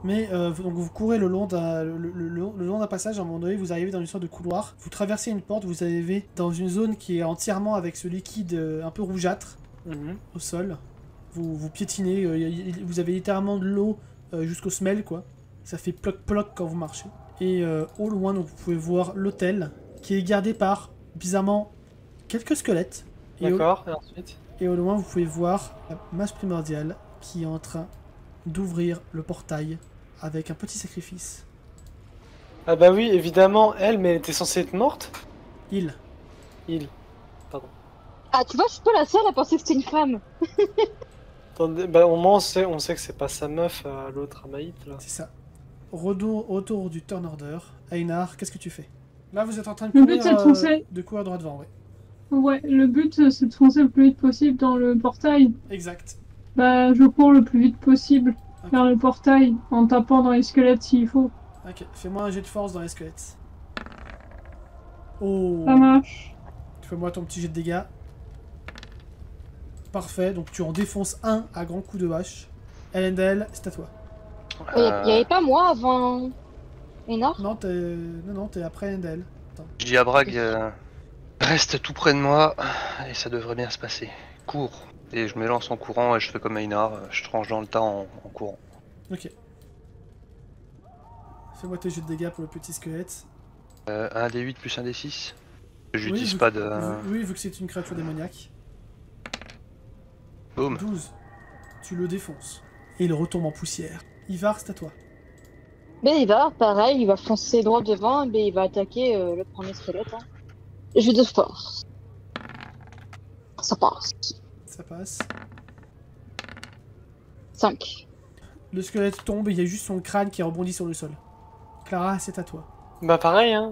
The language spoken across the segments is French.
Mais donc vous courez le long d'un passage, à un moment donné, vous arrivez dans une sorte de couloir, vous traversez une porte, vous arrivez dans une zone qui est entièrement avec ce liquide un peu rougeâtre au sol. Vous piétinez, vous avez littéralement de l'eau jusqu'aux semelles, quoi. Ça fait ploc-ploc quand vous marchez. Et au loin, donc, vous pouvez voir l'hôtel, qui est gardé par, bizarrement, quelques squelettes. D'accord, et ensuite? Et au loin, vous pouvez voir la masse primordiale qui est en train d'ouvrir le portail avec un petit sacrifice. Ah bah oui, évidemment, elle, mais elle était censée être morte? Il. Pardon. Ah, tu vois, je suis pas la seule à penser que c'était une femme. Attendez, bah au moins on sait que c'est pas sa meuf, l'autre Amaït, là. C'est ça. Retour du turn order. Einar, qu'est-ce que tu fais? Là, vous êtes en train de Le but, courir, c'est de foncer. droit devant, ouais. Ouais, le but, c'est de foncer le plus vite possible dans le portail. Exact. Bah, je cours le plus vite possible Ok. vers le portail, en tapant dans les squelettes s'il faut. Ok, fais-moi un jet de force dans les squelettes. Oh. Ça marche. Fais-moi ton petit jet de dégâts. Parfait, donc tu en défonces un à grands coups de hache. Elendel, c'est à toi. Il y avait pas moi avant. Énard? Non, t'es après Elendel. Je dis à Bragg, reste tout près de moi et ça devrait bien se passer. Cours. Et je me lance en courant et je fais comme Einar, je tranche dans le tas en courant. Ok. Fais-moi tes jets de dégâts pour le petit squelette. Un des 8 plus un des 6. Je Oui, n'utilise vu pas que- de... Oui, vu que c'est une créature démoniaque. Boum. 12. Tu le défonces. Et il retombe en poussière. Ivar, c'est à toi. Ben il va, pareil, il va foncer droit devant, ben il va attaquer le premier squelette. Hein. Jeu de force. Ça passe. Ça passe. 5. Le squelette tombe et il y a juste son crâne qui rebondit sur le sol. Clara, c'est à toi. Bah pareil, hein.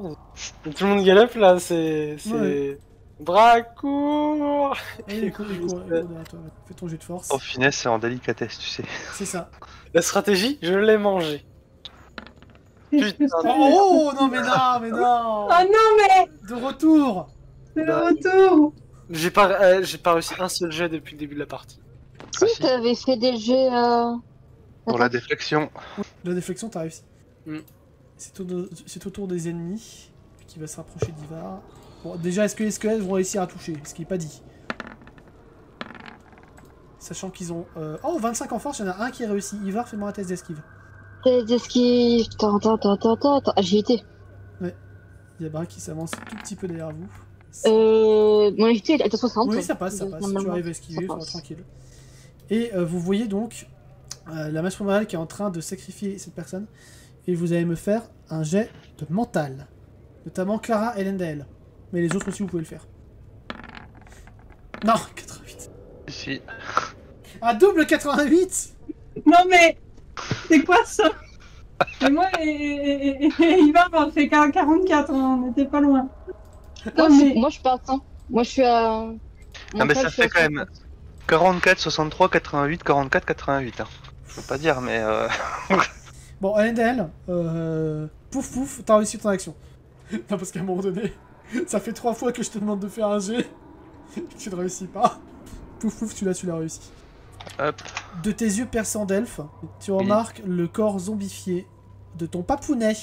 Tout le monde galope, là, c'est... Ouais. Bracourt. Et il court derrière toi. Fais ton jet de force. En finesse et en délicatesse, tu sais. C'est ça. La stratégie, je l'ai mangée. Putain. Oh non, mais non, mais non. Ah non, mais De retour. c'est le Bah, retour. J'ai pas réussi un seul jet depuis le début de la partie. Si, si. t'avais fait des jets. Pour la déflexion. La déflexion, t'as réussi. Mm. C'est au tour des ennemis qui va se rapprocher d'Ivar. Bon, déjà, est-ce que les squelettes vont réussir à toucher? Ce qui n'est pas dit. Sachant qu'ils ont... Oh, 25 en force, il y en a un qui réussit. Ivar, fais-moi un test d'esquive. Des esquives. Attends. Agilité. Il y a Bra qui s'avance un tout petit peu derrière vous. Mon agilité elle est à 60. Oui, ça passe. Si tu arrives à esquiver, ça va tranquille. Et vous voyez donc la masse primordiale qui est en train de sacrifier cette personne. Et vous allez me faire un jet de mental. Notamment Clara et Lendel. Mais les autres aussi, vous pouvez le faire. Non, 88. Si. Un double 88. Non, mais c'est quoi ça? Et moi, et Ivar a fait 44, on n'était pas loin. Moi, Non, mais... moi je suis pas à 100. Moi je suis à. Non mais Mental, ça je suis à fait quand 60. même 44, 63, 88, 44, 88. Hein. Faut pas dire, mais... Bon, Lendel, pouf pouf, t'as réussi ton action. Non, parce qu'à un moment donné, ça fait 3 fois que je te demande de faire un jet. Et que tu ne réussis pas. Pouf pouf, tu l'as réussi. Hop. De tes yeux perçants d'elfe, tu remarques le corps zombifié de ton papounet.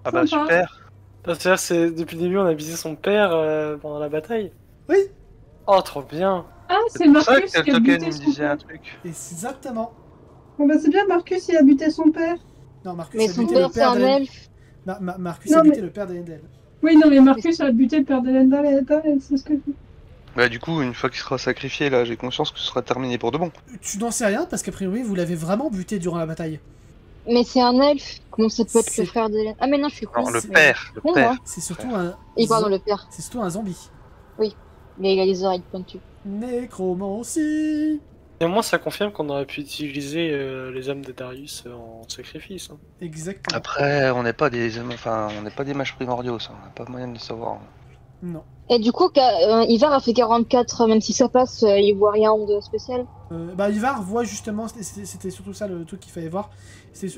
Ah bah Sympa. super. C'est-à-dire, depuis le début, on a visé son père pendant la bataille. Oui. Oh, trop bien. Ah, c'est C'est pour ça Marcus que qui a le token buté me son disait un père. truc. Et c'est exactement... Bon, bah, c'est bien, Marcus, il a buté son père. Non, Marcus Mais a son buté le père c'est père un d'Elendel. elfe. Marcus Non, a buté mais- le père d'Elendel. Oui, non, mais Marcus a buté le père d'Elendal et c'est ce que je dis. Bah du coup, une fois qu'il sera sacrifié, là, j'ai conscience que ce sera terminé pour de bon. Tu n'en sais rien parce qu'a priori vous l'avez vraiment buté durant la bataille. Mais c'est un elfe. Comment ça peut être C'est- le frère de. Ah, mais non, je suis con. Non, le c'est- père, le Con, père. moi. C'est surtout un... Et pardon, le père. C'est surtout un zombie. Mais il a les oreilles pointues. Nécromancie. Et au moins, ça confirme qu'on aurait pu utiliser les âmes de Darius en sacrifice. Hein. Exactement. Après, on n'est pas des... Enfin, on n'est pas des mages primordiaux, ça. On n'a pas moyen de le savoir. Non. Et du coup, Ivar a fait 44, même si ça passe, il voit rien de spécial. Bah Ivar voit justement, c'était surtout ça le truc qu'il fallait voir.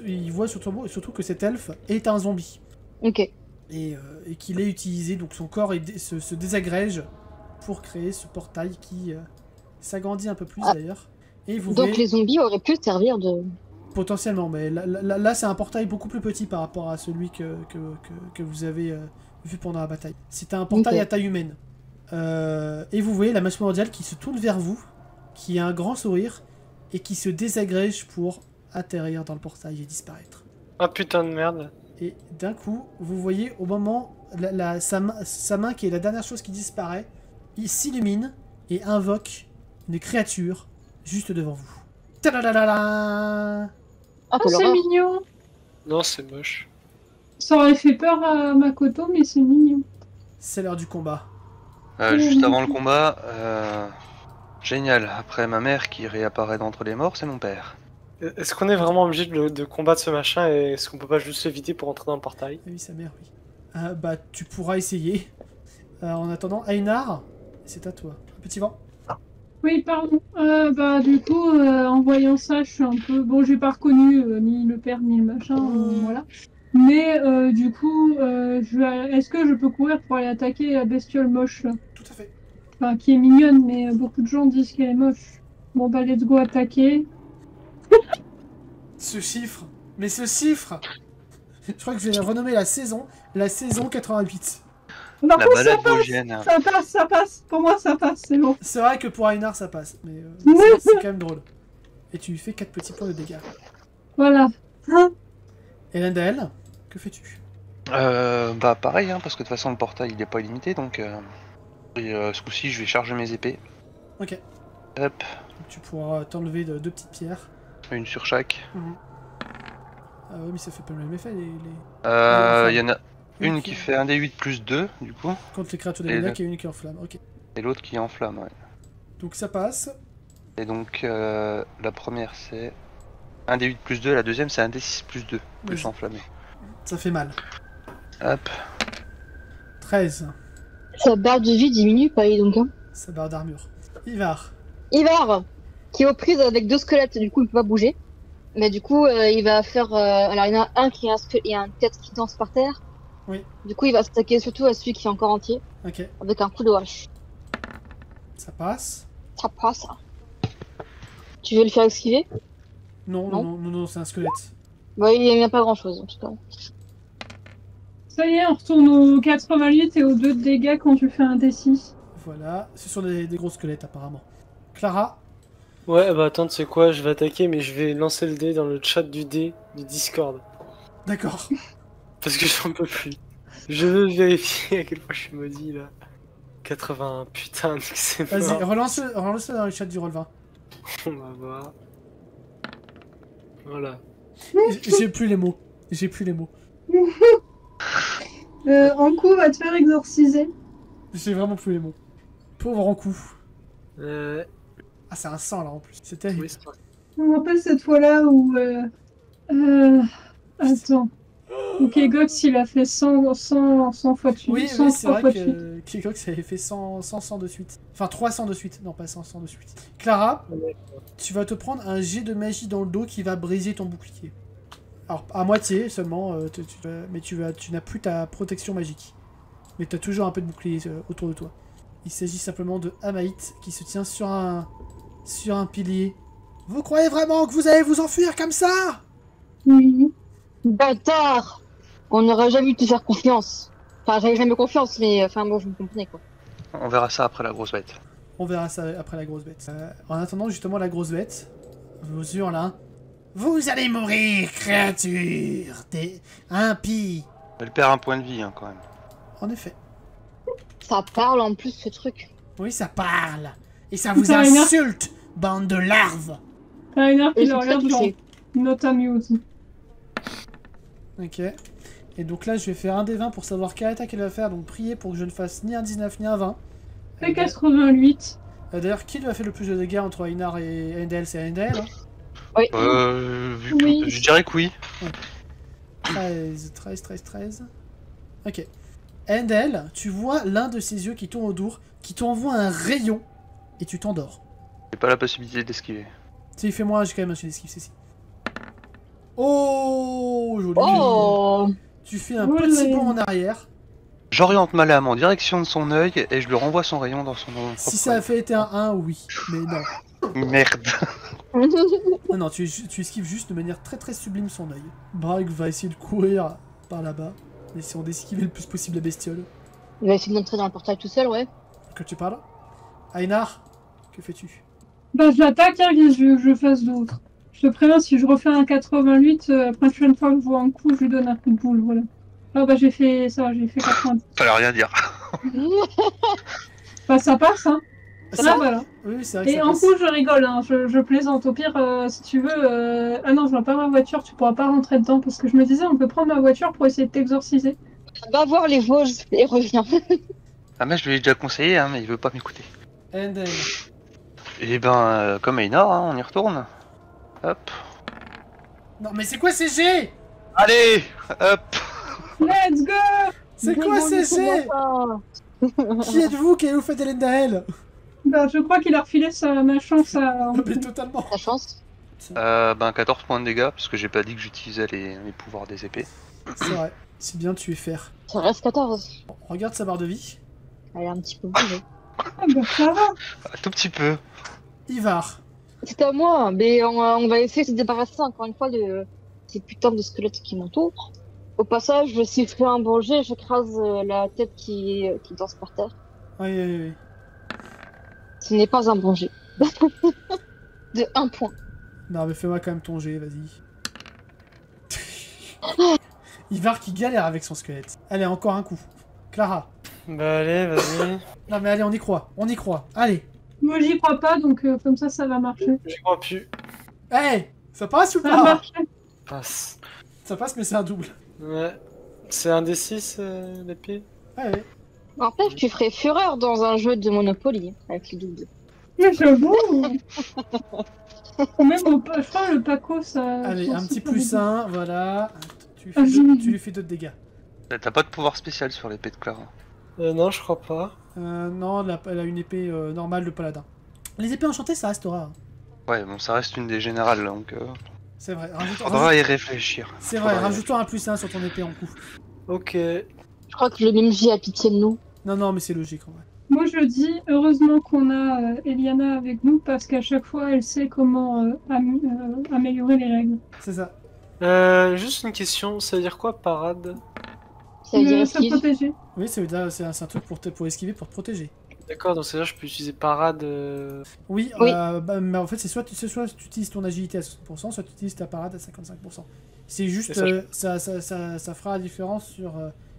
Il voit surtout que cet elfe est un zombie. Ok. Et qu'il est utilisé, donc son corps se désagrège pour créer ce portail qui s'agrandit un peu plus Ah. d'ailleurs. Et vous Donc voyez... les zombies auraient pu servir de. Potentiellement, mais là, c'est un portail beaucoup plus petit par rapport à celui que vous avez vu pendant la bataille. C'est un portail à taille humaine. Et vous voyez la masse primordiale qui se tourne vers vous, qui a un grand sourire, et qui se désagrège pour atterrir dans le portail et disparaître. Ah putain de merde. Et d'un coup, vous voyez au moment, sa main qui est la dernière chose qui disparaît, il s'illumine et invoque une créature juste devant vous. Tadadadada. Ah, Oh, c'est mignon. Non, c'est moche. Ça aurait fait peur à Makoto, mais c'est mignon. C'est l'heure du combat. Juste avant le combat, génial. Après ma mère qui réapparaît d'entre les morts, c'est mon père. Est-ce qu'on est vraiment obligé de combattre ce machin et est-ce qu'on peut pas juste l'éviter pour entrer dans le portail? Ah oui, sa mère, oui. Bah, tu pourras essayer. En attendant, Einar, c'est à toi. Un petit vent. Oui, pardon. Bah, du coup, en voyant ça, je suis un peu... Bon, j'ai pas reconnu ni le père ni le machin, voilà. Mais du coup, est-ce que je peux courir pour aller attaquer la bestiole moche, là? Tout à fait. Enfin, qui est mignonne, mais beaucoup de gens disent qu'elle est moche. Bon, bah, let's go attaquer. Ce chiffre. Mais ce chiffre. Je crois que je vais renommer la saison 88. Non, La ça balade passe, vosgienne. ça passe. Pour moi, ça passe, c'est bon. C'est vrai que pour Einar, ça passe. Mais c'est quand même drôle. Et tu lui fais 4 petits points de dégâts. Voilà. Et Lendel, que fais-tu? Bah pareil, hein, parce que de toute façon le portail il est pas illimité, donc ce coup-ci je vais charger mes épées. Ok. Hop, Tu pourras t'enlever de 2 petites pierres. une sur chaque. Ah ouais, mais ça fait pas le même effet, Il y en a une qui fait 1d8 plus 2 du coup, contre les créatures Et démoniaques et une qui est en flamme. Ok. et l'autre qui est en flamme, ouais. Donc ça passe. Et donc la première c'est 1d8 plus 2, la deuxième c'est 1d6 plus 2, plus Vas-y. enflammé. Ça fait mal. Hop, 13. Sa barre de vie diminue pas, donc. Hein. Sa barre d'armure. Ivar. Ivar, qui est aux prises avec 2 squelettes, du coup il peut pas bouger. Mais du coup, il va faire. Alors il y en a un qui est il y a un tête qui danse par terre. Oui. Du coup, il va s'attaquer surtout à celui qui est encore entier, Ok. avec un coup de hache. Ça passe. Ça passe, ça. Tu veux le faire esquiver? Non, c'est un squelette. Bah, il n'y a pas grand chose en tout cas. Ça y est, on retourne au 88 et aux 2 de dégâts quand tu fais un D6. Voilà. Ce sont des gros squelettes apparemment. Clara. Ouais, bah attends, tu sais quoi, je vais attaquer, mais je vais lancer le dé dans le chat du dé du Discord. D'accord. Parce que j'en peux plus. Je veux vérifier à quel point je suis maudit là. 80, putain, c'est mort. Vas-y, relance-le dans le chat du Roll20. On va voir. Voilà. J'ai plus les mots. J'ai plus les mots. Ankou va te faire exorciser. J'ai vraiment plus les mots. Pauvre Ankou. Euh... Ah, c'est un sang là en plus. C'est terrible. Oui, c'est vrai. Je me rappelle cette fois-là où... Attends. Ok, Gox, il a fait 100 fois de suite. Oui, 100 c'est vrai fois de suite. que Kikox avait fait 100 de suite. Enfin, 300 de suite. Non, pas 100 de suite. Clara, tu vas te prendre un jet de magie dans le dos qui va briser ton bouclier. Alors, à moitié seulement, mais tu n'as plus ta protection magique. Mais tu as toujours un peu de bouclier autour de toi. Il s'agit simplement de Amaït qui se tient sur un pilier. Vous croyez vraiment que vous allez vous enfuir comme ça? Oui. Bâtard! On n'aurait jamais dû te faire confiance. Enfin, j'avais jamais confiance, mais enfin, bon, vous me comprenez quoi. on verra ça après la grosse bête. On verra ça après la grosse bête. En attendant justement la grosse bête, vous hurle là. Vous allez mourir, créature des impies. Elle perd un point de vie hein, quand même. En effet. Ça parle en plus ce truc. Oui, ça parle. Et ça vous Putain, insulte, bande de larves. Rainer Et qui c'est le très regarde genre, touché. not amused. Ok. Et donc là, je vais faire un des 20 pour savoir quelle attaque elle va faire. Donc priez pour que je ne fasse ni un 19 ni un 20. Fait 88. D'ailleurs, qui lui a fait le plus de dégâts entre Einar et Endel? C'est Endel, hein. Oui. Oui. Je dirais que oui. 13. Ok. Endel, tu vois l'un de ses yeux qui tourne autour, qui t'envoie un rayon, et tu t'endors. J'ai pas la possibilité d'esquiver. Si, fais-moi, j'ai quand même un jet d'esquive, c'est si. Oh, joli. Oh! Tu fais un Joli. petit bond en arrière. J'oriente ma lame en direction de son œil et je lui renvoie son rayon dans son propre Si ça a fait été un 1, oui. Mais non. œil. Merde. Non, non, tu esquives juste de manière très très sublime son œil. Bragg va essayer de courir par là-bas, en essayant d'esquiver le plus possible la bestiole. Il va essayer d'entrer dans le portail tout seul, ouais. De quoi tu parles? Einar, que fais-tu? Bah, je l'attaque, hein, qu'est-ce que tu veux que je fasse d'autre? Je te préviens, si je refais un 88, la prochaine fois que je vois un coup, je lui donne un coup de boule, voilà. Ah bah j'ai fait ça, j'ai fait 90. Fallait rien dire. Bah ça passe, hein. Ça, Voilà. oui, c'est vrai que Et ça en passe. plus, je rigole, hein. Je plaisante. Au pire, si tu veux... Ah non, je vois pas ma voiture, tu pourras pas rentrer dedans. Parce que je me disais, on peut prendre ma voiture pour essayer de t'exorciser. Va voir les Vosges et reviens. Ah mais je lui ai déjà conseillé, hein, mais il veut pas m'écouter. Endel. Et ben, comme Einar, hein, on y retourne. Hop. Non, mais c'est quoi ces jets? Allez, hop. Let's go! C'est quoi ces jets? Qui êtes-vous? Qu'avez-vous fait d'Elendahel? Bah, je crois qu'il a refilé ma chance à... Mais totalement. Ta chance. Ben 14 points de dégâts, parce que j'ai pas dit que j'utilisais les pouvoirs des épées. C'est vrai. C'est bien tué faire. Ça reste 14. Bon, regarde sa barre de vie. Elle est un petit peu bougée. Ah bah ça va! Un tout petit peu. Ivar. C'est à moi, mais on va essayer de se débarrasser encore une fois de ces putains de squelettes qui m'entourent. Au passage, si je fais un bon jet, j'écrase la tête qui danse par terre. Oui, oui, oui. Ce n'est pas un bon jet. De 1 point. Non, mais fais-moi quand même ton jet, vas-y. Ivar qui galère avec son squelette. Allez, encore un coup. Clara. Bah allez, vas-y. Non, mais allez, on y croit. On y croit. Allez. Moi, j'y crois pas, donc comme ça va marcher. J'y crois plus. Hey, ça passe ou Ça a pas? marché! Passe. Ça passe, mais c'est un double. Ouais. C'est un des 6 l'épée. Ouais. En fait, tu ferais fureur dans un jeu de Monopoly avec les doubles. Mais j'avoue! Ou même, je crois, le Paco, ça... Allez, ça un petit super plus bien. 1, voilà. Tu Ah, lui fais d'autres dégâts. T'as pas de pouvoir spécial sur l'épée de Clara. Non, je crois pas. Non, elle a une épée normale de paladin. Les épées enchantées, ça restera. Ouais, bon, ça reste une des générales, donc C'est vrai. faudra y réfléchir. C'est vrai, Faudra y rajoute-toi un plus 1 sur ton épée en coup. Ok. Je crois que le MJ a pitié de nous. Non, non, mais c'est logique en vrai. Moi, je dis, heureusement qu'on a Eliana avec nous, parce qu'à chaque fois, elle sait comment améliorer les règles. C'est ça. Juste une question, ça veut dire quoi parade? Ça veut dire Se esquive. protéger. Oui, c'est un truc pour esquiver, pour te protéger. D'accord, donc c'est-à-dire que je peux utiliser parade. Oui, Oui. Mais en fait, c'est soit tu utilises ton agilité à 60%, soit tu utilises ta parade à 55%. C'est juste, C'est ça, ça fera la différence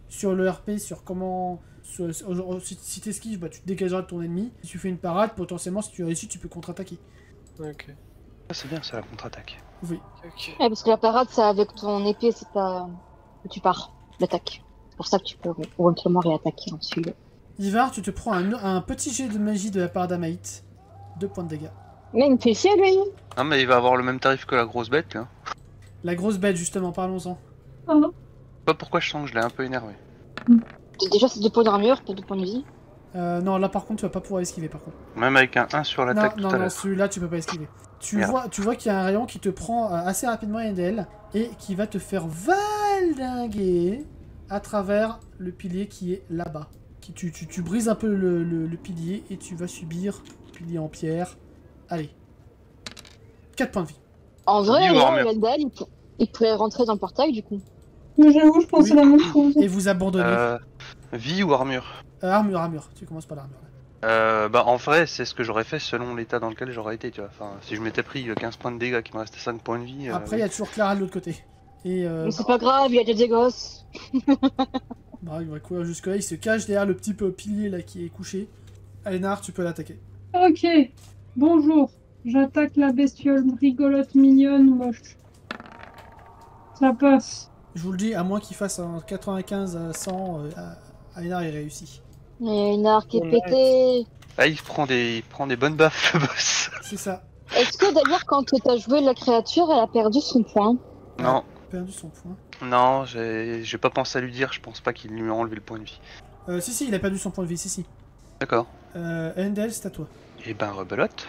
sur le RP, sur comment... si tu esquives, bah, tu te dégageras de ton ennemi. Si tu fais une parade, potentiellement, si tu réussis, tu peux contre-attaquer. Ok. Ah, c'est bien ça, la contre-attaque. Oui. Ok. Ouais, parce que la parade, c'est avec ton épée, c'est pas que tu pars d'attaque. C'est pour ça que tu peux éventuellement réattaquer ensuite. Ivar, tu te prends un petit jet de magie de la part d'Amaït. 2 points de dégâts. Mais il me fait chier, lui. Ah, mais il va avoir le même tarif que la grosse bête, là. La grosse bête, justement, parlons-en. Ah, Je sais pas pourquoi je sens que je l'ai un peu énervé. Déjà, c'est 2 points d'armure, pas 2 points de vie. Non, là par contre, tu vas pas pouvoir esquiver par contre. Même avec un 1 sur l'attaque tout Non, à non, l'heure. celui-là, tu peux pas esquiver. Tu Merde. vois qu'il y a un rayon qui te prend assez rapidement NDL et qui va te faire valdinguer à travers le pilier qui est là-bas. Tu brises un peu le pilier et tu vas subir le pilier en pierre. Allez. 4 points de vie. En vrai, Vie ou là, armure Eldal, il pourrait rentrer dans le portail, du coup. mais j'avoue, je pensais Oui. la même chose. Et vous abandonnez. Vie ou armure? Armure. Tu commences par l'armure. Bah en vrai c'est ce que j'aurais fait selon l'état dans lequel j'aurais été, tu vois. Enfin, si je m'étais pris 15 points de dégâts, qu'il me restait 5 points de vie... Après, il y a toujours Clara de l'autre côté. Et Mais c'est pas grave, il y a des gosses. bah, il va courir jusque là, il se cache derrière le petit pilier là qui est couché. Aenar, tu peux l'attaquer. Ok, bonjour. J'attaque la bestiole rigolote, mignonne, moche. Ça passe. Je vous le dis, à moins qu'il fasse un 95 à 100, Aenar il réussit. Il y a une arc est Ouais. pété. Ah, il prend des bonnes baffes, le boss. C'est ça. Est-ce que d'ailleurs, quand t'as joué la créature, elle a perdu son point? Non, Perdu son point. non, j'ai pas pensé à lui dire, je pense pas qu'il lui a enlevé le point de vie. Si, il a perdu son point de vie, si. D'accord. Endel, c'est à toi. Et ben rebelote.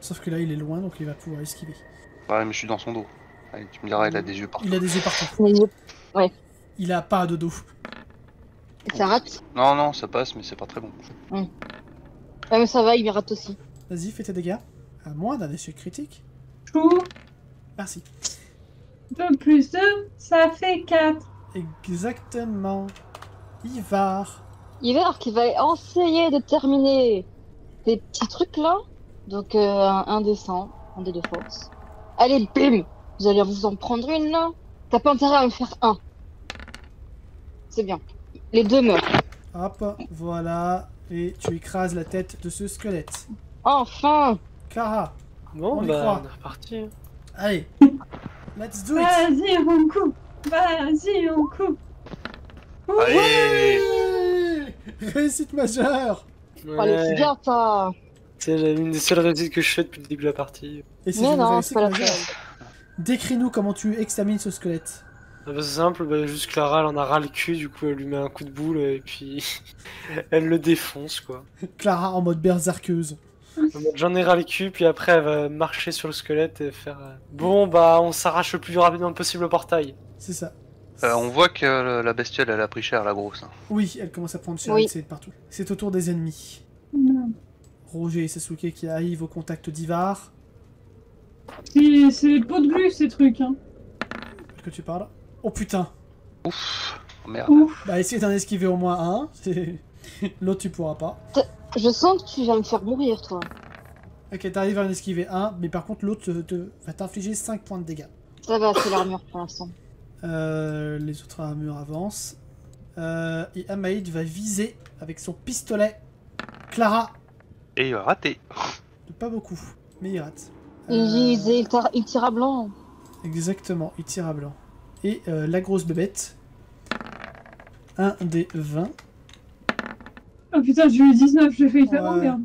Sauf que là, il est loin, donc il va pouvoir esquiver. Ouais, mais je suis dans son dos. Allez, tu me diras, il a des yeux partout. Il a des yeux partout. Les yeux. Il a pas de dos. Ça rate? Non, non, ça passe, mais c'est pas très bon. Ouais, mais ça va, il rate aussi. Vas-y, fais tes dégâts. À moins d'un échec critique. Chou. Merci. 2 plus 2, ça fait 4. Exactement. Ivar. Hiver qui va essayer de terminer ces petits trucs là. Donc un descend, un dé de force. Allez, bim! Vous allez vous en prendre une là. T'as pas intérêt à me faire un. C'est bien. Les deux meurent. Hop, voilà. Et tu écrases la tête de ce squelette. Enfin! Clara, Bon, On y bah, croit. on est reparti. allez. Let's do it. Vas-y, on coupe. Vas-y, on coupe. Allez. Ouais. Réussite majeure. Allez, c'est bien ça! C'est une des seules réussites que je fais depuis le début de la partie. Et c'est Mais une non, réussite c'est pas la majeure. peine. Décris-nous comment tu examines ce squelette. Ah bah, c'est simple, bah, juste Clara elle en a ras le cul, du coup elle lui met un coup de boule et puis elle le défonce quoi. Clara en mode berserkeuse. En mode, j'en ai ras le cul, puis après elle va marcher sur le squelette et faire bon bah on s'arrache le plus rapidement possible au portail. C'est ça. On voit que la bestiole, elle a pris cher, la grosse. Hein. Oui, elle commence à prendre cher, Oui. c'est de partout. C'est au tour des ennemis. Non. Roger et Sasuke qui arrivent au contact d'Ivar. C'est des pots de glu, ces trucs. Hein. De quoi tu parles? Oh putain. Ouf. Oh, merde. Ouf. Bah essaye d'en esquiver au moins un. L'autre tu pourras pas. Je sens que tu vas me faire mourir, toi. Ok, t'arrives à en esquiver un, mais par contre l'autre va t'infliger 5 points de dégâts. Ça va, c'est l'armure pour l'instant. Les autres armures avancent. Et Amaïd va viser avec son pistolet Clara. Et raté. De pas beaucoup, mais il rate. Il tire à blanc. Exactement, il tire à blanc. Et la grosse bébête. 1 des 20. Oh putain, j'ai eu 19, j'ai failli faire Ouais. merde.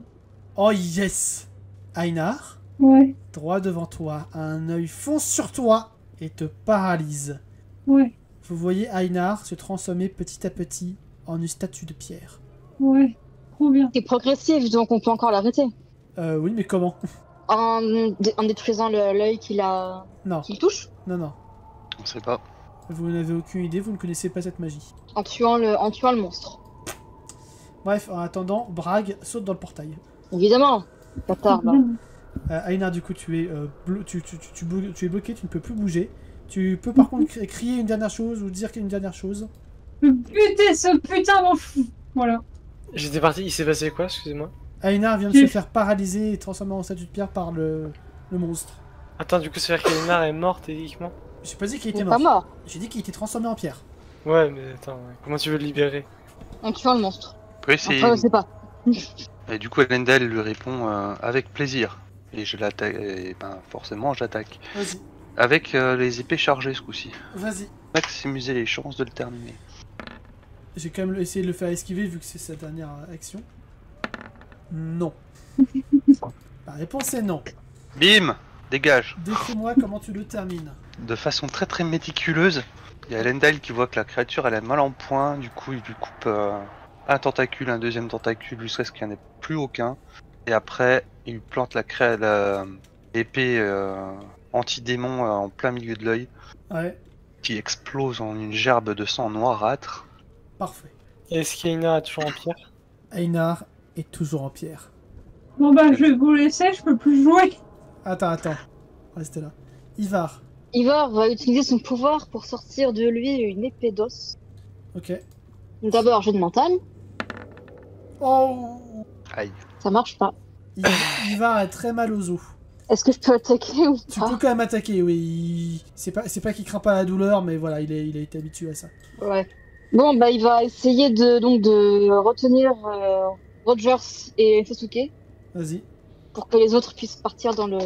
Oh yes! Einar, Ouais, droit devant toi, un œil fonce sur toi et te paralyse. ouais, Vous voyez Einar se transformer petit à petit en une statue de pierre. ouais. Trop bien. C'est progressif, donc on peut encore l'arrêter. Oui, mais comment? En détruisant l'œil qu'il Non, touche. non, non. On sait pas. Vous n'avez aucune idée, vous ne connaissez pas cette magie. En tuant le monstre. Bref, en attendant, Bragg saute dans le portail. Évidemment. Bâtard, là. Einar, du coup, tu es bloqué, tu ne peux plus bouger. Tu peux par contre crier une dernière chose ou dire une dernière chose. Buter ce putain d'en fou. Voilà. J'étais parti, il s'est passé quoi, excusez-moi? Einar vient de se faire paralyser et transformer en statue de pierre par le monstre. Attends, du coup ça veut dire qu'Elinard est morte techniquement? J'ai pas dit qu'il Il était est pas mort. mort. J'ai dit qu'il était transformé en pierre. Ouais, mais attends, comment tu veux le libérer? En tuant le monstre. Après, c'est... Après, je sais pas. Et du coup, Elendel lui répond avec plaisir. Et je l'attaque. Et ben, forcément, j'attaque. Vas-y, Avec les épées chargées ce coup-ci. vas-y. Maximiser les chances de le terminer. J'ai quand même essayé de le faire esquiver vu que c'est sa dernière action. Non. La réponse est non. Bim! Dégage! Décris-moi comment tu le termines. De façon très très méticuleuse, il y a Elendel qui voit que la créature elle est mal en point, du coup il lui coupe un tentacule, un deuxième tentacule, jusqu'à ce qu'il n'y en ait plus aucun. Et après, il lui plante l'épée anti-démon en plein milieu de l'œil, Ouais, qui explose en une gerbe de sang noirâtre. parfait. Est-ce qu'Elinard est toujours en pierre? Einar est toujours en pierre. Bon bah, je vais vous laisser, je peux plus jouer. Attends. Restez là. Ivar. Ivar va utiliser son pouvoir pour sortir de lui une épée d'os. Ok. D'abord, jeu de mental. Oh! Aïe. Ça marche pas. Ivar a très mal aux os. Est-ce que je peux attaquer ou Tu pas? peux quand même attaquer, oui. C'est pas qu'il craint pas la douleur, mais voilà, il a été habitué à ça. Ouais. Bon, bah, il va essayer de retenir Rogers et Sasuke Vas-y. pour que les autres puissent partir dans le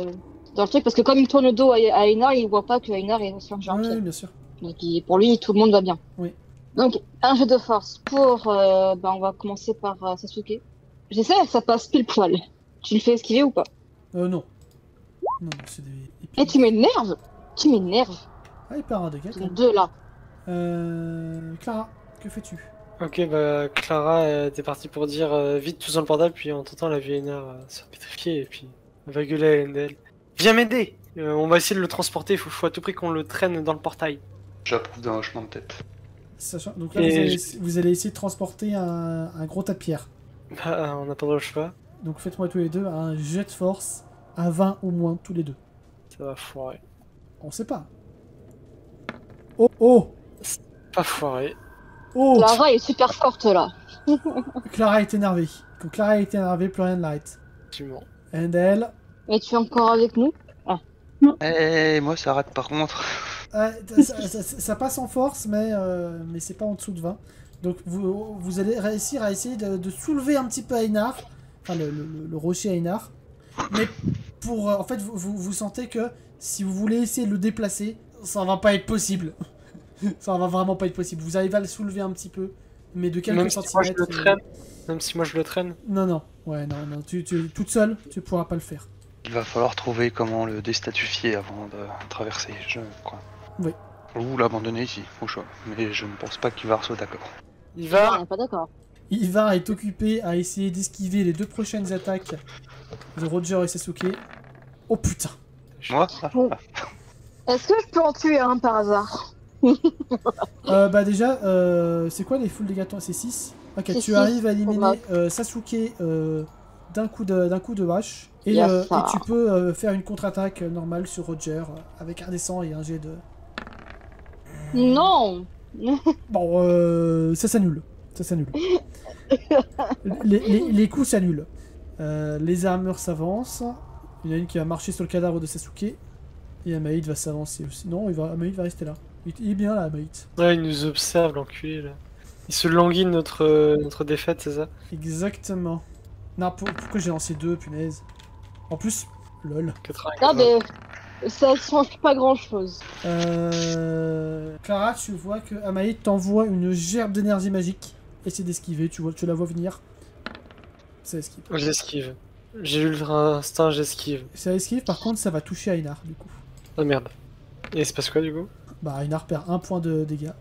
truc. Parce que comme il tourne le dos à Einar, il voit pas que Einar est aussi en Oui, pierre. bien sûr. Donc pour lui, tout le monde va bien. Oui. Donc, un jeu de force pour... on va commencer par Sasuke. J'essaie que ça passe pile poil. Tu le fais esquiver ou pas? Non. Non, c'est des... Et tu m'énerves. Tu m'énerves. Ah, il perd un dégât. Ils quand sont même. deux là. Clara, que fais-tu? Ok, bah Clara était partie pour dire vite tous dans le portail, puis en tentant la vieille Elinard se pétrifier, et puis elle va gueuler à Elendel. Viens m'aider! On va essayer de le transporter, il faut à tout prix qu'on le traîne dans le portail. J'approuve d'un hochement de tête. Donc là, Et vous allez essayer de transporter un gros tas de pierre. Bah, on n'a pas le choix. Donc faites-moi tous les deux un jet de force à 20 ou moins, tous les deux. Ça va foirer. On sait pas. Oh, oh, Pas foirer. oh. Clara est super forte là. Clara est énervée. Quand Clara est énervée, plus rien ne l'arrête. Effectivement. Endel. Et tu es encore avec nous? Eh, moi ça rate par contre. Ça passe en force, mais c'est pas en dessous de 20. Donc vous allez réussir à essayer de soulever un petit peu Einar. Enfin, le rocher Einar. Mais pour... en fait, vous sentez que si vous voulez essayer de le déplacer, ça va pas être possible. Ça va vraiment pas être possible. Vous arrivez à le soulever un petit peu, mais de quelques Même si moi je centimètres. le traîne. Même si moi je le traîne. Non. Ouais, non. Toute seule, tu pourras pas le faire. Il va falloir trouver comment le déstatifier avant de traverser, je crois. Oui. Ou l'abandonner ici, au choix. Mais je ne pense pas qu'Ivar soit d'accord. On Ivar, n'est pas d'accord. Ivar est occupé à essayer d'esquiver les 2 prochaines attaques de Roger et Sasuke. Oh putain. Moi Est-ce que je peux en tuer un par hasard? Bah déjà, c'est quoi les full dégâts? C'est 6. Ok, C'est tu 6, arrives à pour éliminer Sasuke d'un coup de hache. Et, Yes, ça. et tu peux faire une contre-attaque normale sur Roger avec un descend et un jet de... Non. Bon, ça s'annule. Ça s'annule. les coups s'annulent. Les armures s'avancent. Il y en a une qui va marcher sur le cadavre de Sasuke. Et Amaïd va s'avancer aussi. Non, Amaïd va rester là. Il est bien là, Amaïd. ouais, il nous observe, l'enculé là. Il se languit de notre défaite, c'est ça? Exactement. Non, pourquoi j'ai lancé 2, punaise. En plus, lol. 80. Non, mais ça change pas grand chose. Clara, tu vois que Amaïd t'envoie une gerbe d'énergie magique. Essaie d'esquiver, tu la vois venir. Ça esquive. J'esquive. J'ai l'ultra instinct, j'esquive. Ça esquive, par contre, ça va toucher Einar, du coup. Ah merde. Et il se passe quoi du coup? Bah, Einar perd 1 point de dégâts.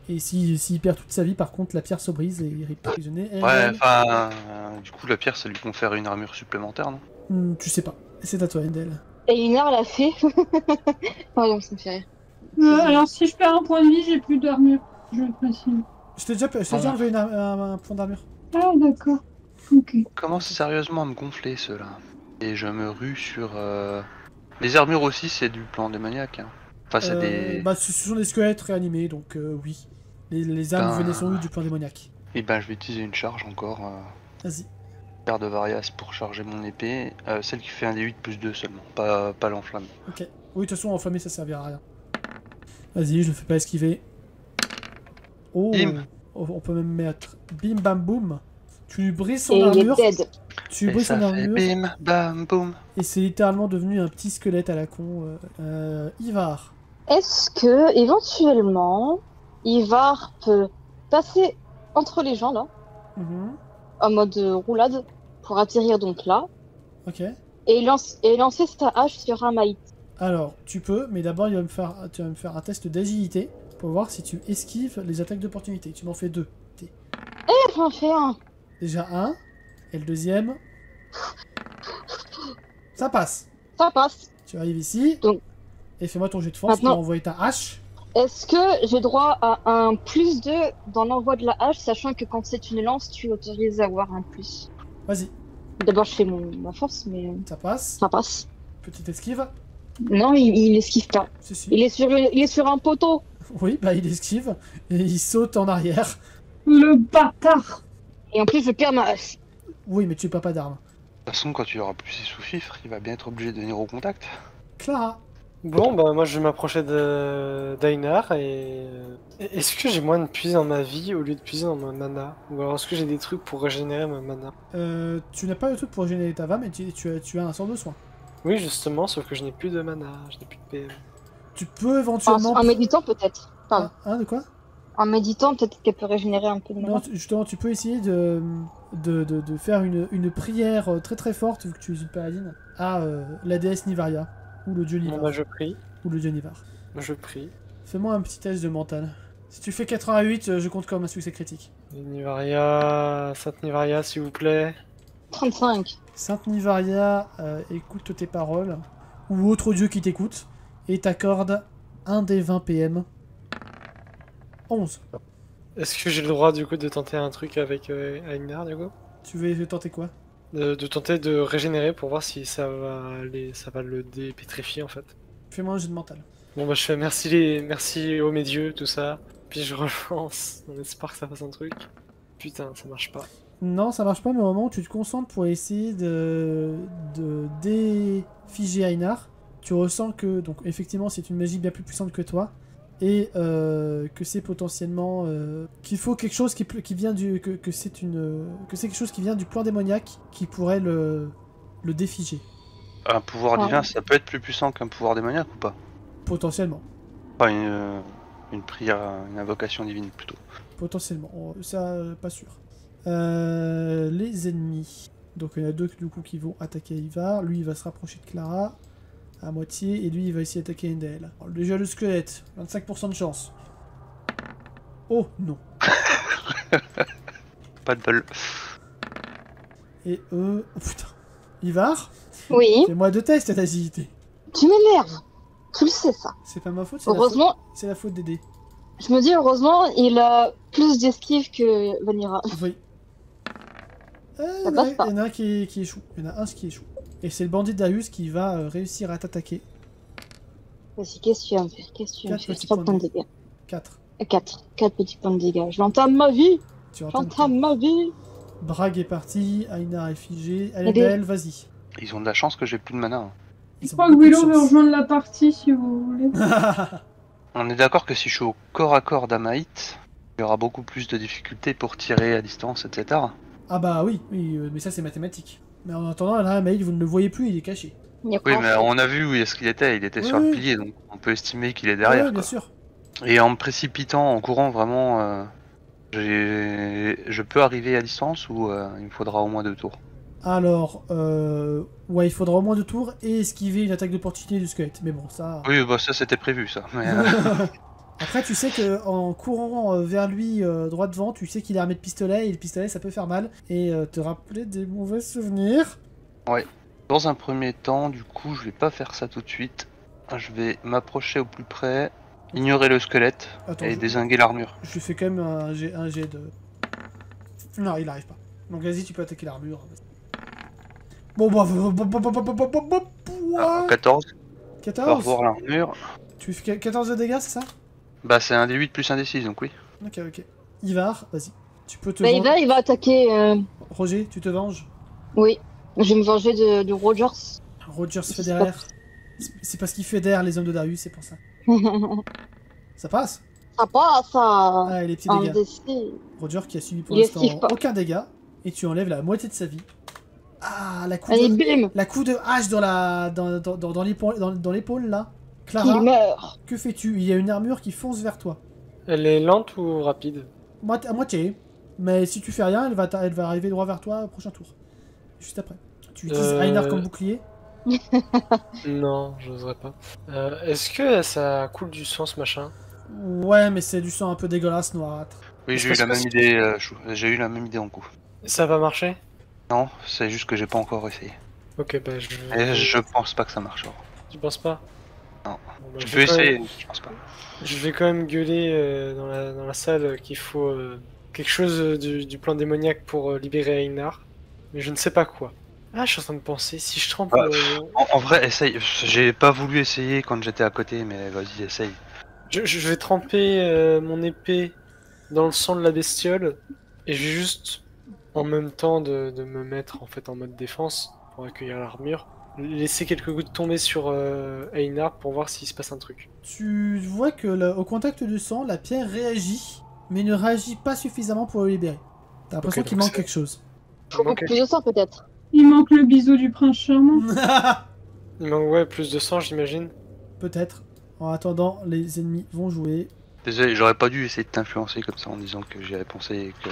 Et s'il perd toute sa vie, par contre, la pierre se brise et il est prisonnier. Ouais, enfin, du coup la pierre ça lui confère une armure supplémentaire, non? Tu sais pas. C'est à toi, Endel. Et Inar l'a fait. Pardon, ça me fait rire. Alors, si je perds un point de vie, j'ai plus d'armure. Je le précise. Je t'ai déjà enlevé un point d'armure. Ah, d'accord. Ok. Commence sérieusement à me gonfler ceux-là. Et je me rue sur... Les armures aussi c'est du plan démoniaque. Hein. Enfin c'est des... Bah, ce sont des squelettes réanimés, donc oui. Les âmes venaient sans doute du plan démoniaque. Et ben je vais utiliser une charge encore. Vas-y. Paire de Varias pour charger mon épée. Celle qui fait un D8 plus 2 seulement, pas l'enflamme. Ok. Oui, de toute façon, enflammé, ça servira à rien. Vas-y, je le fais pas esquiver. Oh, Bim. On peut même mettre bim bam boum. Tu lui brises son Et il est armure. dead. Tu lui Et brises ça son fait armure. bim, bam, boum. Et c'est littéralement devenu un petit squelette à la con. Ivar. Est-ce que, éventuellement, Ivar peut passer entre les gens là, Mhm. en mode roulade, pour atterrir donc là, Ok. et lancer sa hache sur Amaït? Alors, tu peux, mais d'abord, tu vas me faire un test d'agilité pour voir si tu esquives les attaques d'opportunité. Tu m'en fais 2. J'en fais un. Déjà 1. Et le deuxième. Ça passe. Ça passe. Tu arrives ici. Donc- Et fais-moi ton jet de force Maintenant- pour envoyer ta hache. Est-ce que j'ai droit à un +2 dans l'envoi de la hache, sachant que quand c'est une lance, tu es autorisé à avoir un plus? Vas-y, D'abord, je fais ma force, mais ça passe. ça passe. Petite esquive. Non, il esquive pas. Si, si. Il est sur un poteau. Oui, bah il esquive. Et il saute en arrière. Le bâtard. Et en plus, je perds ma hache. Oui, mais tu n'as pas d'arme. De toute façon, quand tu auras plus ses sous-fifres, il va bien être obligé de venir au contact. Clara. Bon, bah moi je vais m'approcher d'Einar et... Est-ce que j'ai moins de puiser dans ma vie au lieu de puiser dans ma mana? Ou alors est-ce que j'ai des trucs pour régénérer ma mana? Tu n'as pas le truc pour régénérer ta va, mais tu as un sort de soin. Oui, justement, sauf que je n'ai plus de mana, je n'ai plus de PM. Tu peux éventuellement... En méditant, peut-être. Pardon. De quoi? En méditant, peut-être qu'elle peut régénérer un peu de mana. Non, justement, tu peux essayer de faire une prière très très forte, vu que tu es une paladine, à la déesse Nivaria, ou le dieu Bon, Nivar. bah je prie, Ou le dieu Nivar. je prie. Fais-moi un petit test de mental. Si tu fais 88, je compte comme un succès critique. Et Nivaria, Sainte Nivaria, s'il vous plaît. 35. Sainte Nivaria écoute tes paroles, ou autre dieu qui t'écoute, et t'accorde un des 20 PM. 11. Est-ce que j'ai le droit du coup de tenter un truc avec Einar du coup? Tu veux tenter quoi? de tenter de régénérer pour voir si ça va le dépétrifier en fait. Fais-moi un jeu de mental. Bon bah je fais merci ô mes dieux, tout ça. Puis je relance, on espère que ça fasse un truc. Putain, ça marche pas. Non, ça marche pas, mais au moment où tu te concentres pour essayer de défiger Einar, tu ressens que, donc effectivement, c'est une magie bien plus puissante que toi, et que c'est potentiellement qu'il faut quelque chose qui vient du que c'est quelque chose qui vient du plan démoniaque qui pourrait le défiger Un pouvoir divin, ça peut être plus puissant qu'un pouvoir démoniaque ou pas? potentiellement. Enfin, une prière, une invocation divine plutôt. Potentiellement, ça pas sûr. Les ennemis. Donc il y en a deux du coup qui vont attaquer Ivar. Lui il va se rapprocher de Clara à moitié et lui il va essayer d'attaquer Endel. Alors, déjà le squelette, 25% de chance. Oh non. Pas de bol. Et oh putain. Ivar, Oui, fais-moi deux tests d'agilité. tu m'énerves. Tu le sais, ça. C'est pas ma faute, c'est la faute, Heureusement, c'est la faute d'aider. je me dis, heureusement, il a plus d'esquive que Vanira. Oui. Ça passe pas. Il y en a un qui échoue. Il y en a un qui échoue. Et c'est le bandit Darius qui va réussir à t'attaquer. Vas-y, qu'est-ce que tu vas me faire? Qu'est-ce que tu vas me Quatre faire? petits 3 points points de de dégâts. 4. 4 petits points de dégâts. J'entame ma vie. Tu entends J'entame ma vie. Brag est parti, Einar est figé. Elendel, vas-y. Ils ont de la chance que j'ai plus de mana. Hein. Ils Je ont crois que beaucoup de Willow veut chance. rejoindre la partie si vous voulez. On est d'accord que si je suis au corps à corps d'Amaït, il y aura beaucoup plus de difficultés pour tirer à distance, etc. Ah bah oui, mais ça c'est mathématique. Mais en attendant, là, Maïl, vous ne le voyez plus, il est caché. Il y a Oui, pas mais en fait. on a vu où est-ce qu'il était. Il était Oui, sur oui. le pilier, donc on peut estimer qu'il est derrière. Ouais, bien quoi. sûr. Et en me précipitant, en courant, vraiment, je peux arriver à distance ou il me faudra au moins 2 tours. Alors, ouais, il faudra au moins 2 tours et esquiver une attaque d'opportunité du squelette. Mais bon, ça... Oui, bah ça c'était prévu ça. Mais, Après, tu sais que en courant vers lui droit devant, tu sais qu'il est armé de pistolet et le pistolet ça peut faire mal. Et te rappeler des mauvais souvenirs. dans un premier temps, du coup, je vais pas faire ça tout de suite. Je vais m'approcher au plus près, ignorer le squelette Attends, et je- dézinguer l'armure. Je lui fais quand même un jet de... Non, il arrive pas. Donc vas-y, tu peux attaquer l'armure. Bon, bah... Alors, 14, on va 14. revoir l'armure. Tu fais 14 de dégâts, c'est ça? Bah c'est un D8 plus un D6, donc oui. Ok, ok. Ivar, vas-y. Tu peux te Bah, venger. il va attaquer. Roger, tu te venges. Oui. Je vais me venger de Rogers. Rogers Je sais fédère. C'est parce qu'il fédère les hommes de Darius, c'est pour ça. Ça passe? Ça passe, ça. Ah, et les petits Un dégâts. DC. Roger qui a subi pour Il l'instant esquive pas. aucun dégât. Et tu enlèves la moitié de sa vie. Ah, Allez, bim. la coup de hache dans l'épaule, là. Il Clara, meurt. que fais-tu? Il y a une armure qui fonce vers toi. Elle est lente ou rapide? À moitié. Mais si tu fais rien, elle va arriver droit vers toi au prochain tour. Juste après. Tu utilises Einar comme bouclier. Non, j'oserais pas. Est-ce que ça coule du sang ce machin? Ouais, mais c'est du sang un peu dégueulasse, noirâtre. Oui, Est-ce j'ai eu que la c'est même idée. J'ai eu la même idée en coup. Ça va marcher? Non, c'est juste que j'ai pas encore essayé. Ok, bah Et je pense pas que ça marchera. Tu penses pas? Non. Bon, bah, Je je peux vais quand même- essayer, je pense pas. Je vais quand même gueuler dans la salle qu'il faut quelque chose du plan démoniaque pour libérer Einar. Mais je ne sais pas quoi. Ah, je suis en train de penser, si je trempe... Ah, En vrai, essaye. J'ai pas voulu essayer quand j'étais à côté, mais vas-y, essaye. je vais tremper mon épée dans le sang de la bestiole et je vais juste, en même temps de me mettre en fait en mode défense pour accueillir l'armure, laisser quelques gouttes tomber sur Einar pour voir s'il se passe un truc. Tu vois que au contact du sang, la pierre réagit, mais ne réagit pas suffisamment pour le libérer. T'as l'impression Ok, qu'il donc manque c'est- quelque chose. Il manque, Plus de sang, peut-être. Il manque le bisou du prince charmant. ouais, plus de sang j'imagine. Peut-être. En attendant, les ennemis vont jouer. Désolé, j'aurais pas dû essayer de t'influencer comme ça en disant que j'y avais pensé et que.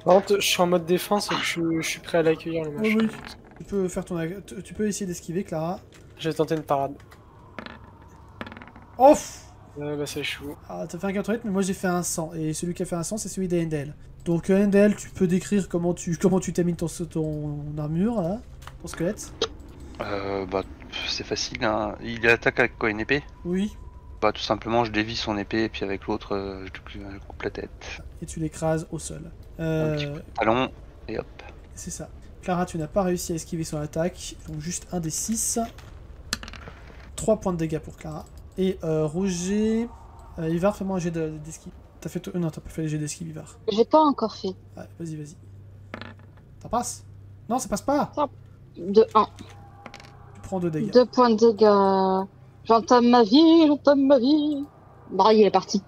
Par contre, je suis en mode défense et que je suis prêt à l'accueillir le Oui, machin. oui. Tu peux faire tu peux essayer d'esquiver, Clara. J'ai tenté une parade. Off. Bah ça échoue. Ah, t'as fait un 88, mais moi j'ai fait un 100. Et celui qui a fait un 100, c'est celui d'Endel. Donc Endel, tu peux décrire comment tu termines ton armure, là, ton squelette. Bah, c'est facile, hein. Il attaque avec quoi, une épée? Oui. Bah, tout simplement, je dévie son épée et puis avec l'autre, je coupe la tête. Et tu l'écrases au sol. Un petit coup de talon et hop. C'est ça. Clara, tu n'as pas réussi à esquiver son attaque, donc juste un des 6. 3 points de dégâts pour Clara. Et Roger... Ivar, fais-moi un jet d'esquive. T'as fait... Non, t'as pas fait le jet d'esquive, Ivar. J'ai pas encore fait. Ouais, vas-y. Ça passe? Non, ça passe pas! De 1. Tu prends 2 dégâts. 2 points de dégâts. J'entame ma vie. Bah, il est parti.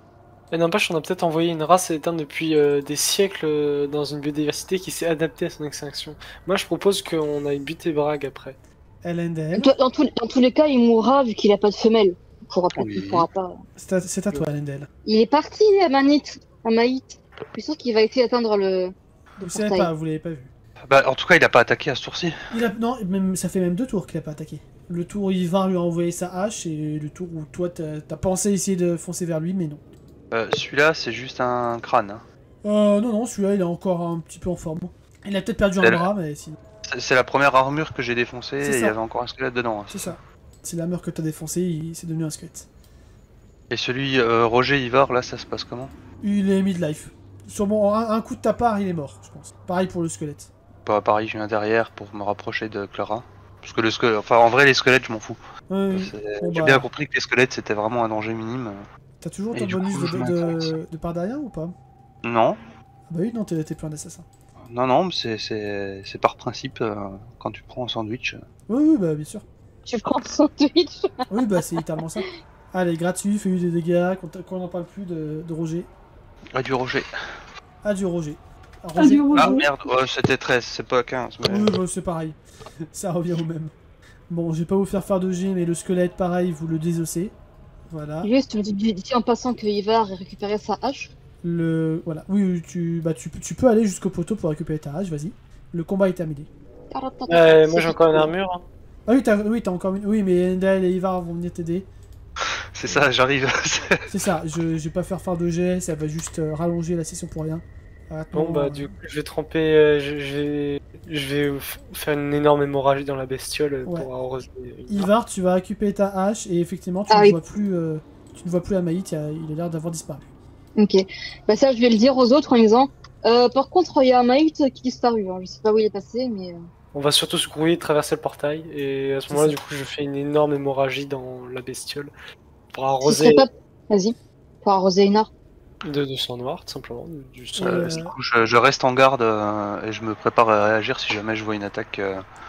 Et n'empêche, on a peut-être envoyé une race éteinte depuis des siècles dans une biodiversité qui s'est adaptée à son extinction. Moi, je propose qu'on aille buter Bragg après. Elendel. Dans tous les cas, il mourra vu qu'il a pas de femelle. Il pourra pas. C'est à toi, Elendel. Il est parti à Maït. Je suis sûr qu'il va essayer d'atteindre le Vous savez portail. pas, vous l'avez pas vu. Bah, en tout cas, il a pas attaqué à ce tour-ci. Non, même, ça fait même 2 tours qu'il a pas attaqué. Le tour où Ivar lui a envoyé sa hache, et le tour où toi t'as pensé essayer de foncer vers lui, mais non. Celui-là, c'est juste un crâne. Hein. Non, celui-là il est encore un petit peu en forme. Il a peut-être perdu un bras, mais sinon. C'est la première armure que j'ai défoncée C'est et il y ça. avait encore un squelette dedans. Hein. C'est ça. C'est la meurtre que t'as défoncé, c'est devenu un squelette. Et celui Roger Ivar, là, ça se passe comment? Il est midlife. Sûrement, un coup de ta part, il est mort, je pense. Pareil pour le squelette. Bah, pareil, je viens derrière pour me rapprocher de Clara. Parce que le squelette, enfin, en vrai, les squelettes, je m'en fous. Bon, J'ai bah, bien compris que les squelettes, c'était vraiment un danger minime. T'as toujours Et ton du bonus coup, je de part derrière ou pas? Non, Ah bah oui, non, t'es plein d'assassins. non, mais c'est par principe, quand tu prends un sandwich. Oui, bah bien sûr. Tu prends son Twitch. Oui, bah c'est littéralement ça. Allez, gratuit, fais-lui des dégâts, qu'on n'en parle plus de Roger. Adieu Roger. Adieu Roger. Adieu, Roger. Ah merde, c'était 13, c'est pas 15. Mais... Oui, bah, c'est pareil. Ça revient au même. Bon, je vais pas vous faire de G, mais le squelette, pareil, vous le désossez. Voilà. Juste, je dis en passant que Ivar a récupéré sa hache. Voilà. Oui, tu peux aller jusqu'au poteau pour récupérer ta hache, vas-y. Le combat est terminé. Moi, j'ai encore une armure. Hein. Ah oui, t'as encore une... Oui, mais Endel et Ivar vont venir t'aider. C'est ça, j'arrive. C'est ça, je vais pas faire de jet, ça va juste rallonger la session pour rien. Attends, Bon, bah, du coup, je vais tremper. Je vais faire une énorme hémorragie dans la bestiole Ouais. pour arroser. Ivar, tu vas récupérer ta hache et effectivement, tu Ah ne oui. vois plus... tu ne vois plus Amaït, il a l'air d'avoir disparu. Ok. Bah ça, je vais le dire aux autres en disant. Par contre, il y a un Maït qui est disparu. Hein. Je sais pas où il est passé, mais. On va surtout se grouiller, traverser le portail, et à ce moment-là, du coup, je fais une énorme hémorragie dans la bestiole pour Ce arroser serait pas. Vas-y. Pour arroser Einar. de sang noir, tout simplement. Du sang. Du coup, je reste en garde et je me prépare à réagir si jamais je vois une attaque.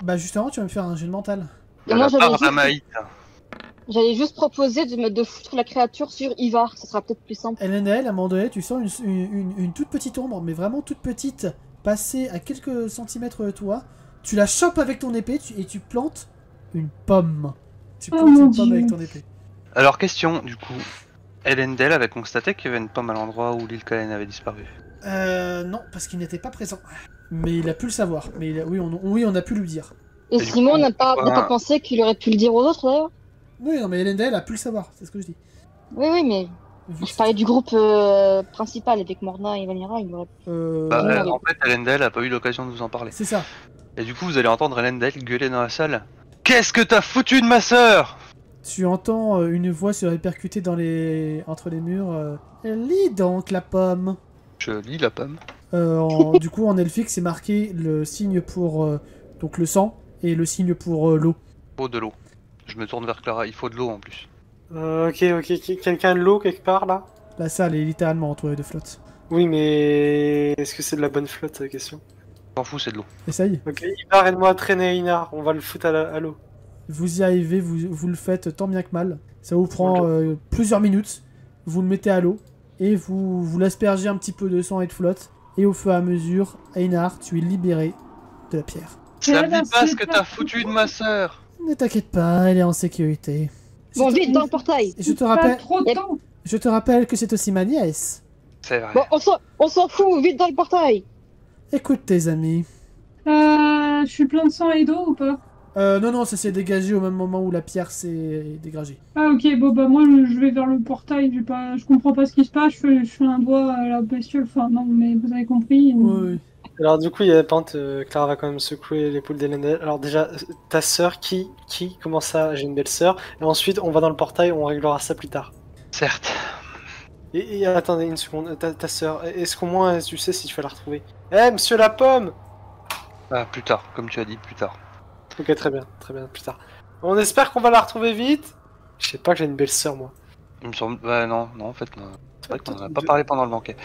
Bah justement, tu vas me faire un jet de mental. Et De moi, la part d'Amaït. j'allais juste proposer de foutre la créature sur Ivar. Ça sera peut-être plus simple. LNL, à un moment donné, tu sens une toute petite ombre, mais vraiment toute petite, passer à quelques centimètres de toi. Tu la chopes avec ton épée et tu plantes une pomme. Tu Oh plantes mon une pomme Dieu. avec ton épée. Alors, question, du coup. Elendel avait constaté qu'il y avait une pomme à l'endroit où l'île Kalen avait disparu. Non, parce qu'il n'était pas présent. Mais il a pu le savoir. Mais oui, on a pu lui dire. Et du Simon coup, n'a pas pensé qu'il aurait pu le dire aux autres d'ailleurs. Oui, non, mais LNL a pu le savoir, c'est ce que je dis. Oui, mais Vu je que parlais du groupe principal avec Morna et Vanira. Il aurait... Bah, oui. en fait, Elendel a pas eu l'occasion de vous en parler. c'est ça. Et du coup, vous allez entendre Elendel gueuler dans la salle. Qu'est-ce que t'as foutu de ma sœur? Tu entends une voix se répercuter entre les murs. Lis donc la pomme. Je lis la pomme. Du coup, en elfique, c'est marqué le signe pour donc le sang et le signe pour l'eau. Il faut de l'eau. Je me tourne vers Clara, il faut de l'eau en plus. Ok. Quelqu'un a de l'eau quelque part là? La salle est littéralement entourée de flotte. Oui, mais est-ce que c'est de la bonne flotte, la question? M'en fous, c'est de l'eau. Essaye. Ok, Inar, aide-moi à traîner Inar, on va le foutre à l'eau. Vous y arrivez, vous le faites tant bien que mal. Ça vous prend plusieurs minutes. Vous le mettez à l'eau et vous l'aspergez un petit peu de sang et de flotte. Et au fur et à mesure, Einar, tu es libéré de la pierre. Ça me là, dit pas ce c'est que pas t'as foutu de ma sœur. Ne t'inquiète pas, elle est en sécurité. Bon, vite dans le portail. Je te Pas rappelle, trop de temps. je te rappelle que c'est aussi ma nièce. C'est vrai. Bon, on s'en fout. Vite dans le portail. Écoute tes amis. Je suis plein de sang et d'eau ou pas? Non, ça s'est dégagé au même moment où la pierre s'est dégagée. Ah ok, bon bah moi je vais vers le portail, je comprends pas ce qui se passe, je fais un doigt à la bestiole, enfin non mais vous avez compris. Oui. Alors du coup, il y a la pente, Clara va quand même secouer l'épaule d'Elendel. Alors déjà, ta sœur, comment ça? J'ai une belle sœur. Et ensuite, on va dans le portail, on réglera ça plus tard. Certes. Et attendez une seconde, ta sœur, est-ce qu'au moins tu sais si tu vas la retrouver? Eh, monsieur la pomme! Ah, plus tard, comme tu as dit, plus tard. Ok, très bien, plus tard. On espère qu'on va la retrouver vite. Je sais pas que j'ai une belle sœur, moi. Il me semble. Bah, non, en fait, non. C'est vrai qu'on en a pas parlé pendant le banquet.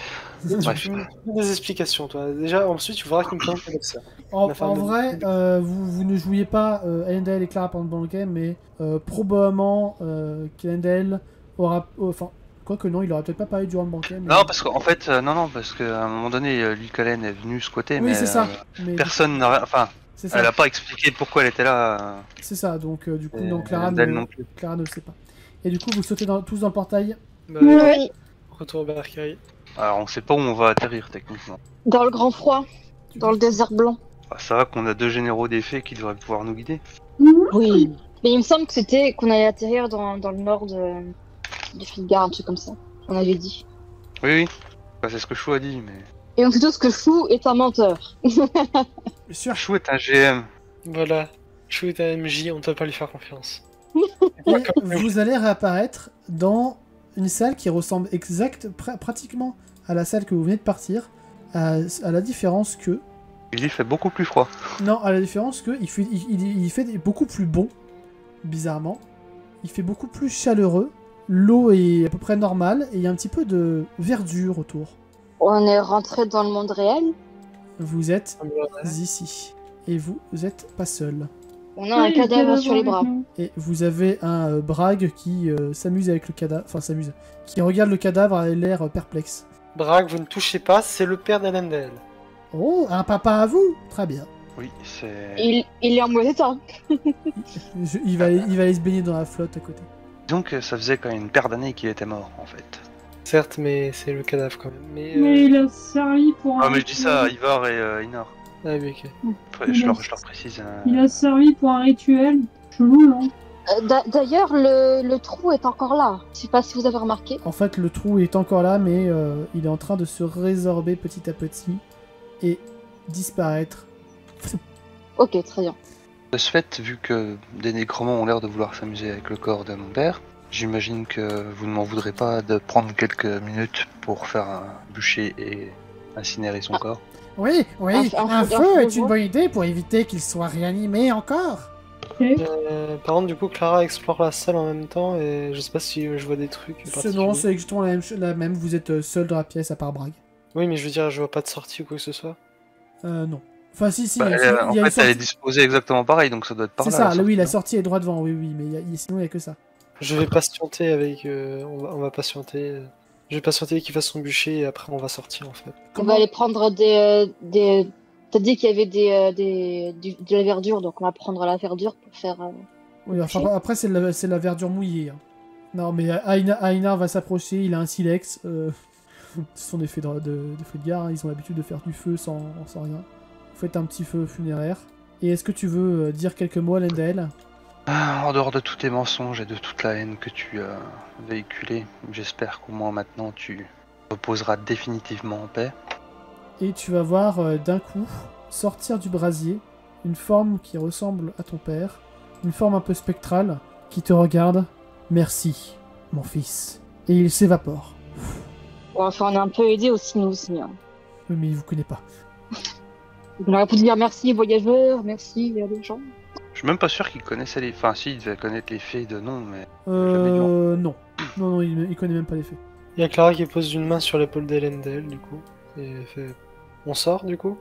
Bref. Tu me donnes des explications, toi. Déjà, ensuite, tu voudras qu'il me présente ta belle sœur. En La femme de- vrai, vous ne jouiez pas Elendel et Clara pendant le game, mais probablement qu'Elendel aura... Enfin, quoique non, il aurait peut-être pas parlé durant le banquet. Mais... Non, parce qu'en fait, non, parce qu'à un moment donné, lui, Kalen est venu squatter, Oui, mais c'est ça. Mais personne n'a. Enfin, c'est ça. elle a pas expliqué pourquoi elle était là. C'est ça, donc du coup, Et non, Clara Elendel non plus. ne le sait pas. Et du coup, vous sautez tous dans le portail. Bah, Oui. retour au Berkari. Alors, on sait pas où on va atterrir techniquement. Dans le grand froid, dans le désert blanc. Ah, ça va qu'on a 2 généraux des fées qui devraient pouvoir nous guider. Oui. Mais il me semble que c'était qu'on allait atterrir dans le nord de Friggar, un truc comme ça. On avait dit. Oui, oui. Bah, c'est ce que Chou a dit, mais. Et on sait tous que Chou est un menteur. Bien sûr. Chou est un GM. Voilà. Chou est un MJ, on ne peut pas lui faire confiance. Et vous allez réapparaître dans une salle qui ressemble pratiquement à la salle que vous venez de partir, à la différence que... Il y fait beaucoup plus froid. Non, à la différence que il fait beaucoup plus bon, bizarrement. Il fait beaucoup plus chaleureux. L'eau est à peu près normale et il y a un petit peu de verdure autour. On est rentré dans le monde réel. Vous êtes ici. Et vous êtes pas seul. On a un cadavre sur les bras. Et vous avez un Bragg qui s'amuse avec le cadavre. Enfin, s'amuse. Qui regarde le cadavre et l'air perplexe. Bragg, vous ne touchez pas, c'est le père d'Elendel. Oh, un papa à vous. Très bien. Oui, c'est. Il est en mauvais état. Il va aller se baigner dans la flotte à côté. Donc, ça faisait quand même une paire d'années qu'il était mort, en fait. Certes, mais c'est le cadavre quand même. Mais il a servi pour Ah, mais je dis ça à Ivar et Inar. Ah oui, ok. Après, je leur précise. Il a servi pour un rituel. Chelou, non? D'ailleurs, le trou est encore là. Je sais pas si vous avez remarqué. En fait, le trou est encore là, mais il est en train de se résorber petit à petit et disparaître. Ok, très bien. De ce fait, vu que des nécromants ont l'air de vouloir s'amuser avec le corps de mon père, j'imagine que vous ne m'en voudrez pas de prendre quelques minutes pour faire un bûcher et incinérer son corps. Oui, Un un feu feu est de une bois. bonne idée pour éviter qu'il soit réanimé encore. Par contre, du coup, Clara explore la salle en même temps et je sais pas si je vois des trucs. Non, particuliers. c'est exactement la même. Vous êtes seul dans la pièce à part Bragg. Oui, mais je veux dire, je vois pas de sortie ou quoi que ce soit. Non. Enfin, si, Bah, il y a en une fait, elle sortie. est disposée exactement pareil, donc ça doit être par C'est là. ça, la sortie, oui, la non sortie est droit devant, oui, mais sinon il n'y a que ça. Je vais patienter avec. On va patienter. Je vais patienter qu'il fasse son bûcher et après on va sortir en fait. On va aller prendre des... T'as dit qu'il y avait de la verdure, donc on va prendre la verdure pour faire... Oui, enfin, après, c'est de la verdure mouillée. Hein. Non, mais Ainar va s'approcher, il a un silex. Ce sont des faits de Friggar, hein, ils ont l'habitude de faire du feu sans rien. Vous faites un petit feu funéraire. Et est-ce que tu veux dire quelques mots à Lendel? En dehors de tous tes mensonges et de toute la haine que tu as véhiculée, j'espère qu'au moins maintenant tu reposeras définitivement en paix. Et tu vas voir d'un coup sortir du brasier une forme qui ressemble à ton père, une forme un peu spectrale, qui te regarde. Merci, mon fils. Et il s'évapore. Bon, enfin, on a un peu aidé aussi, nous aussi. Hein. Oui, mais il vous connaît pas. On aurait pu dire merci, voyageurs, merci, les gens. Je suis même pas sûr qu'il connaissait les... Enfin, si, il devait connaître les fées de nom, mais... Non. Non, il connaît même pas les faits. Il y a Clara qui pose une main sur l'épaule d'Elendel du coup. Et elle fait. On sort du coup?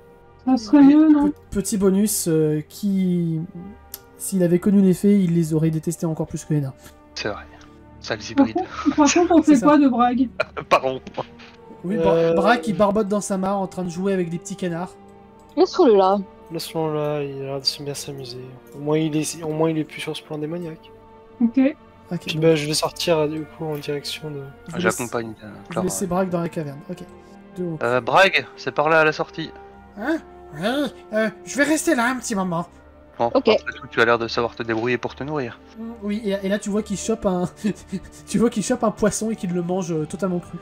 Ça serait mieux, non? Petit bonus, qui... S'il avait connu les faits, il les aurait détestés encore plus que les nains. C'est vrai. Sales Par hybrides. contre, on fait C'est quoi de Bragg? Pardon. Oui, Euh, Braque qui barbote dans sa mare en train de jouer avec des petits canards. Laisse-le là. Laisse-le là, il a l'air de bien s'amuser. Au moins il est plus sur ce plan démoniaque. Ok. Ok, Puis donc, bah, je vais sortir du coup en direction de. vous J'accompagne Vous Clara. laissez Braque dans la caverne. Ok. Donc, Bragg, c'est par là à la sortie. Hein? Oui, je vais rester là un petit moment. Bon, Ok. après tout, tu as l'air de savoir te débrouiller pour te nourrir. Oui, et là tu vois qu'il chope un... tu vois qu'il chope un poisson et qu'il le mange totalement cru.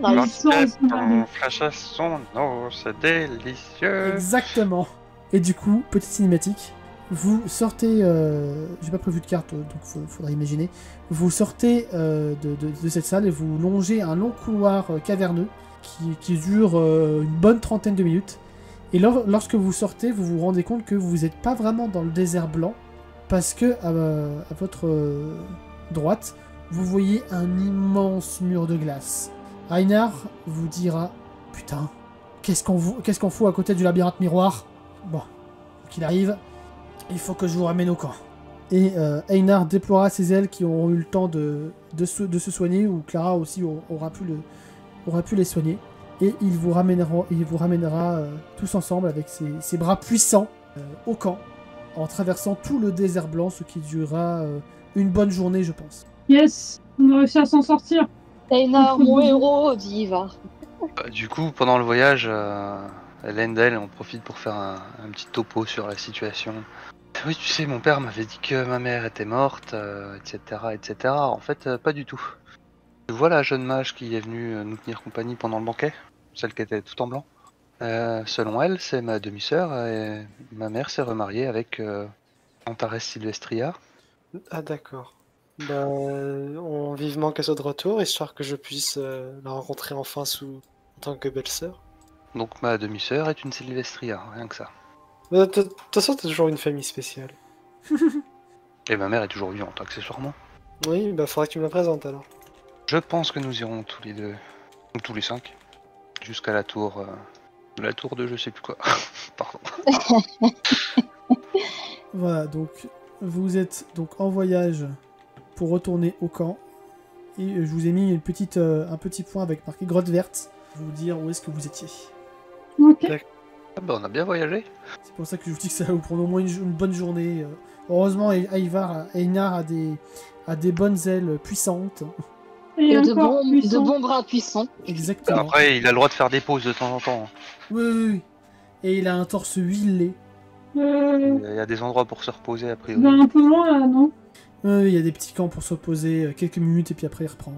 Nice. Licence, Bragg. flash à son eau, c'est délicieux. Exactement. Et du coup, petite cinématique, vous sortez... J'ai pas prévu de carte, donc faudra imaginer. Vous sortez de cette salle et vous longez un long couloir caverneux qui dure une bonne trentaine de minutes. Et lorsque vous sortez, vous vous rendez compte que vous n'êtes pas vraiment dans le désert blanc, parce que à votre droite, vous voyez un immense mur de glace. Einar vous dira « Putain, qu'est-ce qu'on fout à côté du labyrinthe miroir ?» Bon, qu'il arrive, il faut que je vous ramène au camp. Et Einar déploiera ses ailes qui auront eu le temps de se soigner, ou Clara aussi aura pu les soigner. Et il vous ramènera tous ensemble avec ses bras puissants au camp, en traversant tout le désert blanc, ce qui durera une bonne journée, je pense. Yes, on a réussi à s'en sortir. Einar, mon héros, dit Ivar. Du coup, pendant le voyage, Lendel, on profite pour faire un petit topo sur la situation. Oui, tu sais, mon père m'avait dit que ma mère était morte, etc., etc. En fait, pas du tout. Tu vois la jeune mage qui est venue nous tenir compagnie pendant le banquet, celle qui était tout en blanc. Selon elle, c'est ma demi-sœur et ma mère s'est remariée avec Antares Sylvestria. Ah d'accord. Bah, on vivement qu'elle soit de retour, histoire que je puisse la rencontrer enfin en tant que belle-sœur. Donc ma demi-sœur est une Sylvestria, rien que ça. De toute façon, t'as toujours une famille spéciale. Et ma mère est toujours vivante, accessoirement. Oui, bah faudra que tu me la présentes alors. Je pense que nous irons tous les deux, ou tous les 5, jusqu'à la tour de je sais plus quoi. Pardon. Voilà, donc vous êtes donc en voyage pour retourner au camp. Et je vous ai mis un petit point avec marqué grotte verte pour vous dire où est-ce que vous étiez. Ok. Ah bah on a bien voyagé. C'est pour ça que je vous dis que ça va vous prendre au moins une bonne journée. Heureusement, Einar a des bonnes ailes puissantes. Et De encore puissant. bons bras puissants. Exactement. Après, il a le droit de faire des pauses de temps en temps. Oui. Et il a un torse huilé. Il y a des endroits pour se reposer, a Tu priori. vas un peu loin là, non? Il y a des petits camps pour se reposer quelques minutes et puis après il reprend.